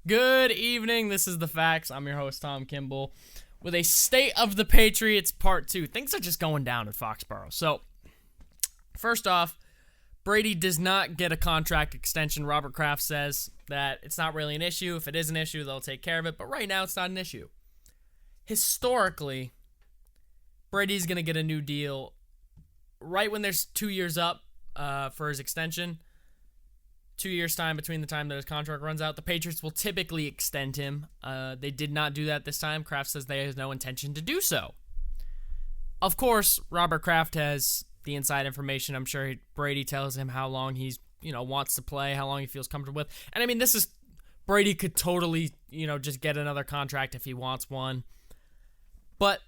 Good evening. This is The Facts. I'm your host, Tom Kimball, with a State of the Patriots Part 2. Things are just going down at Foxborough. So, first off, Brady does not get a contract extension. Robert Kraft says that it's not really an issue. If it is an issue, they'll take care of it. But right now, it's not an issue. Historically, Brady's going to get a new deal right when there's 2 years up for his extension. 2 years' time between the time that his contract runs out. The Patriots will typically extend him. They did not do that this time. Kraft says they have no intention to do so. Of course, Robert Kraft has the inside information. I'm sure Brady tells him how long he's, wants to play, how long he feels comfortable with. And I mean, Brady could totally, just get another contract if he wants one. But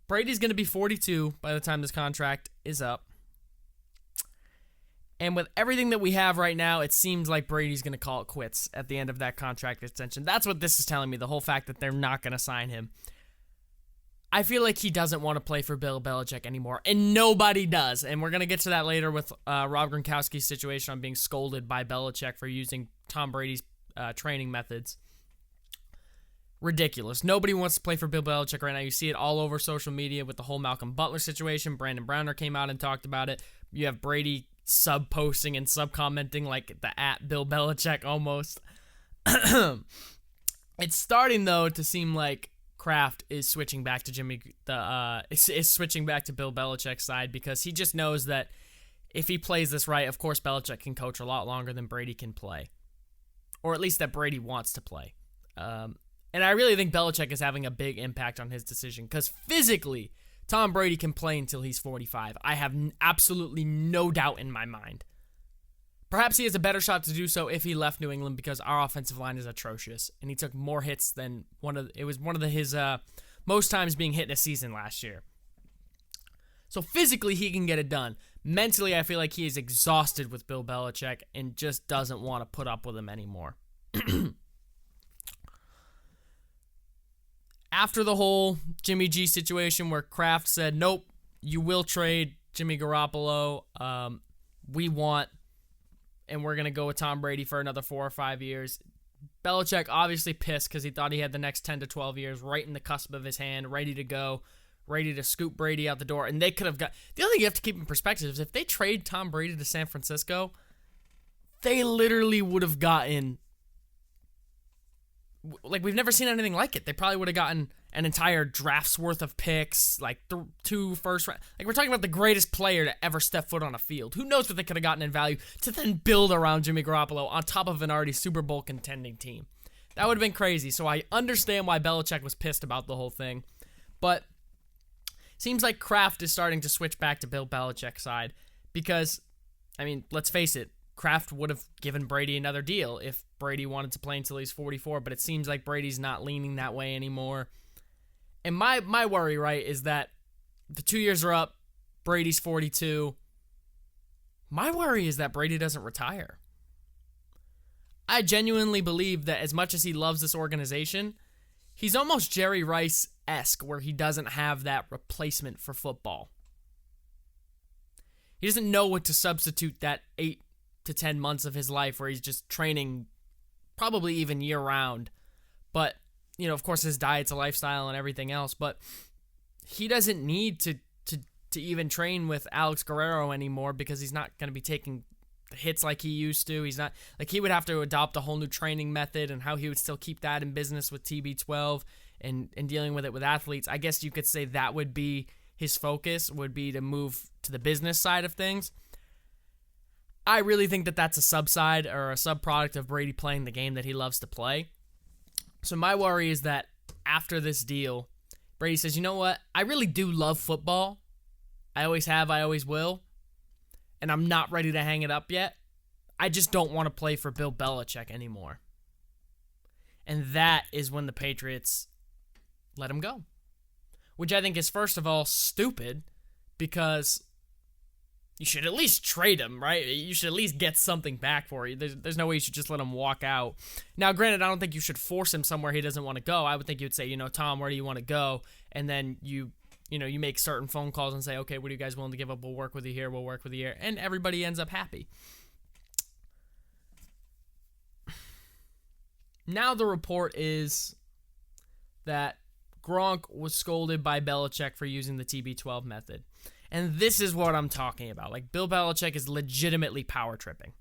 Brady's going to be 42 by the time this contract is up. And with everything that we have right now, it seems like Brady's going to call it quits at the end of that contract extension. That's what this is telling me, the whole fact that they're not going to sign him. I feel like he doesn't want to play for Bill Belichick anymore, and nobody does. And we're going to get to that later with Rob Gronkowski's situation on being scolded by Belichick for using Tom Brady's training methods. Ridiculous. Nobody wants to play for Bill Belichick right now. You see it all over social media with the whole Malcolm Butler situation. Brandon Browner came out and talked about it. You have Brady sub-posting and sub-commenting like the at Bill Belichick almost. It's starting, though, to seem like Kraft is switching back to is switching back to Bill Belichick's side, because he just knows that if he plays this right, of course Belichick can coach a lot longer than Brady can play. Or at least that Brady wants to play. And I really think Belichick is having a big impact on his decision, because physically, Tom Brady can play until he's 45. I have absolutely no doubt in my mind. Perhaps he has a better shot to do so if he left New England, because our offensive line is atrocious, and he took more hits than his most times being hit in a season last year. So physically, he can get it done. Mentally, I feel like he is exhausted with Bill Belichick and just doesn't want to put up with him anymore. After the whole Jimmy G situation where Kraft said, nope, you will trade Jimmy Garoppolo, and we're going to go with Tom Brady for another 4 or 5 years. Belichick obviously pissed because he thought he had the next 10 to 12 years right in the cusp of his hand, ready to go, ready to scoop Brady out the door. And they could have got... The other thing you have to keep in perspective is if they trade Tom Brady to San Francisco, they literally would have gotten... Like, we've never seen anything like it. They probably would have gotten an entire draft's worth of picks, like 2 first round. Like, we're talking about the greatest player to ever step foot on a field. Who knows what they could have gotten in value to then build around Jimmy Garoppolo on top of an already Super Bowl contending team. That would have been crazy. So I understand why Belichick was pissed about the whole thing. But seems like Kraft is starting to switch back to Bill Belichick's side because, I mean, let's face it, Kraft would have given Brady another deal if Brady wanted to play until he's 44, but it seems like Brady's not leaning that way anymore. And my worry, right, is that the 2 years are up, Brady's 42. My worry is that Brady doesn't retire. I genuinely believe that as much as he loves this organization, he's almost Jerry Rice-esque, where he doesn't have that replacement for football. He doesn't know what to substitute that 8 to 10 months of his life where he's just training probably even year-round. But, of course, his diet's a lifestyle and everything else. But he doesn't need to even train with Alex Guerrero anymore because he's not going to be taking the hits like he used to. He's not... Like, he would have to adopt a whole new training method and how he would still keep that in business with TB12 and dealing with it with athletes. I guess you could say that would be his focus, would be to move to the business side of things. I really think that that's a sub-side or a sub-product of Brady playing the game that he loves to play. So my worry is that after this deal, Brady says, you know what? I really do love football. I always have, I always will. And I'm not ready to hang it up yet. I just don't want to play for Bill Belichick anymore. And that is when the Patriots let him go. Which I think is, first of all, stupid, because you should at least trade him, right? You should at least get something back for you. There's no way you should just let him walk out. Now, granted, I don't think you should force him somewhere he doesn't want to go. I would think you'd say, Tom, where do you want to go? And then you make certain phone calls and say, okay, what are you guys willing to give up? We'll work with you here. We'll work with you here. And everybody ends up happy. Now the report is that Gronk was scolded by Belichick for using the TB12 method. And this is what I'm talking about. Like, Bill Belichick is legitimately power tripping.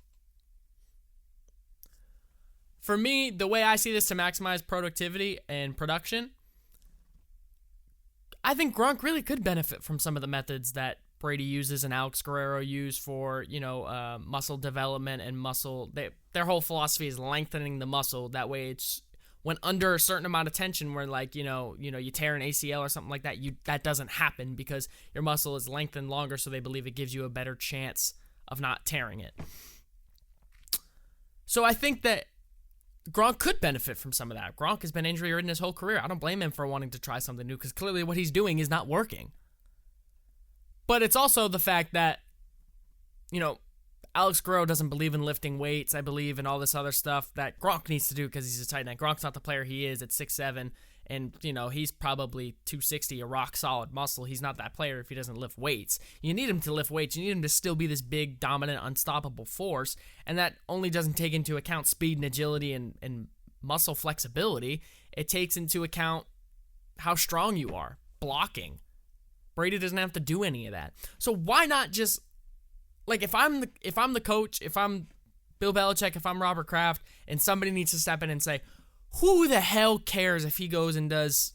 For me, the way I see this to maximize productivity and production, I think Gronk really could benefit from some of the methods that Brady uses and Alex Guerrero use for, muscle development and muscle. Their whole philosophy is lengthening the muscle. That way, it's when under a certain amount of tension, where you tear an ACL or something like that, that doesn't happen because your muscle is lengthened longer. So they believe it gives you a better chance of not tearing it. So I think that Gronk could benefit from some of that. Gronk has been injury-ridden his whole career. I don't blame him for wanting to try something new because clearly what he's doing is not working. But it's also the fact that, Alex Guerrero doesn't believe in lifting weights. I believe in all this other stuff that Gronk needs to do because he's a tight end. Gronk's not the player he is at 6'7", and, he's probably 260, a rock-solid muscle. He's not that player if he doesn't lift weights. You need him to lift weights. You need him to still be this big, dominant, unstoppable force, and that only doesn't take into account speed and agility and muscle flexibility. It takes into account how strong you are, blocking. Brady doesn't have to do any of that. So why not just, if I'm the coach, if I'm Bill Belichick, if I'm Robert Kraft, and somebody needs to step in and say, who the hell cares if he goes and does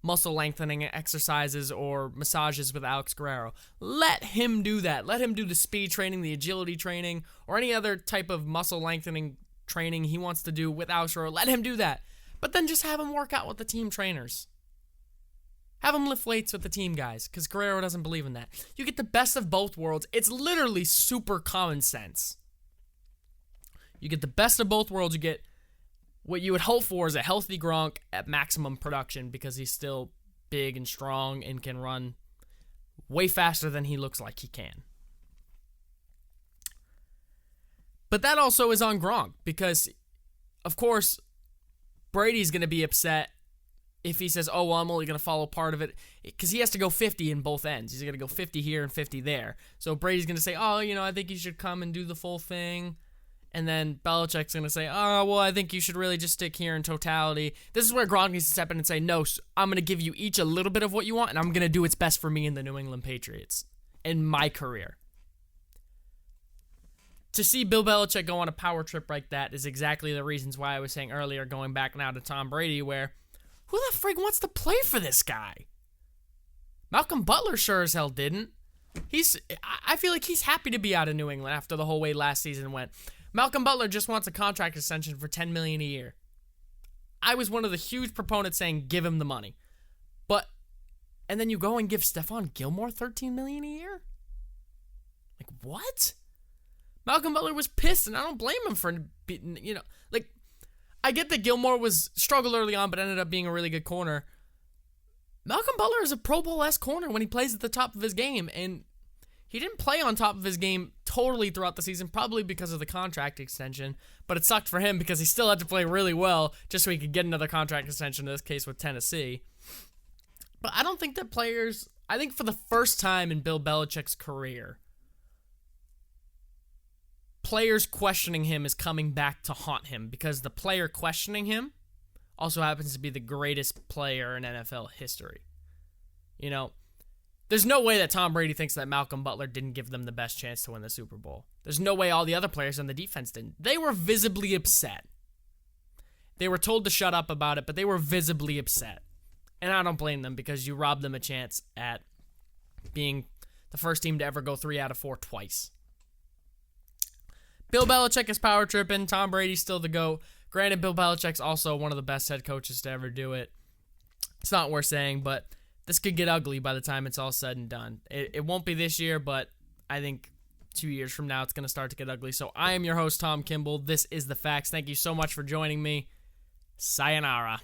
muscle lengthening exercises or massages with Alex Guerrero? Let him do that. Let him do the speed training, the agility training, or any other type of muscle lengthening training he wants to do with Alex Guerrero. Let him do that. But then just have him work out with the team trainers. Have him lift weights with the team guys, because Guerrero doesn't believe in that. You get the best of both worlds. It's literally super common sense. You get the best of both worlds. You get what you would hope for is a healthy Gronk at maximum production because he's still big and strong and can run way faster than he looks like he can. But that also is on Gronk because, of course, Brady's going to be upset if he says, oh, well, I'm only going to follow part of it, because he has to go 50 in both ends. He's going to go 50 here and 50 there. So Brady's going to say, oh, I think you should come and do the full thing. And then Belichick's going to say, oh, well, I think you should really just stick here in totality. This is where Gronk needs to step in and say, no, I'm going to give you each a little bit of what you want, and I'm going to do what's best for me and the New England Patriots in my career. To see Bill Belichick go on a power trip like that is exactly the reasons why I was saying earlier, going back now to Tom Brady, where who the frig wants to play for this guy? Malcolm Butler sure as hell didn't. I feel like he's happy to be out of New England after the whole way last season went. Malcolm Butler just wants a contract extension for $10 million a year. I was one of the huge proponents saying give him the money. And then you go and give Stephon Gilmore $13 million a year? Like, what? Malcolm Butler was pissed, and I don't blame him for, I get that Gilmore struggled early on, but ended up being a really good corner. Malcolm Butler is a Pro Bowl-esque corner when he plays at the top of his game, and he didn't play on top of his game totally throughout the season, probably because of the contract extension, but it sucked for him because he still had to play really well just so he could get another contract extension, in this case with Tennessee. But I don't think that I think for the first time in Bill Belichick's career, players questioning him is coming back to haunt him, because the player questioning him also happens to be the greatest player in NFL history. There's no way that Tom Brady thinks that Malcolm Butler didn't give them the best chance to win the Super Bowl. There's no way all the other players on the defense didn't. They were visibly upset. They were told to shut up about it, but they were visibly upset. And I don't blame them, because you robbed them a chance at being the first team to ever go 3 out of 4 twice. Bill Belichick is power tripping. Tom Brady's still the GOAT. Granted, Bill Belichick's also one of the best head coaches to ever do it. It's not worth saying, but this could get ugly by the time it's all said and done. It won't be this year, but I think 2 years from now it's going to start to get ugly. So I am your host, Tom Kimball. This is The Facts. Thank you so much for joining me. Sayonara.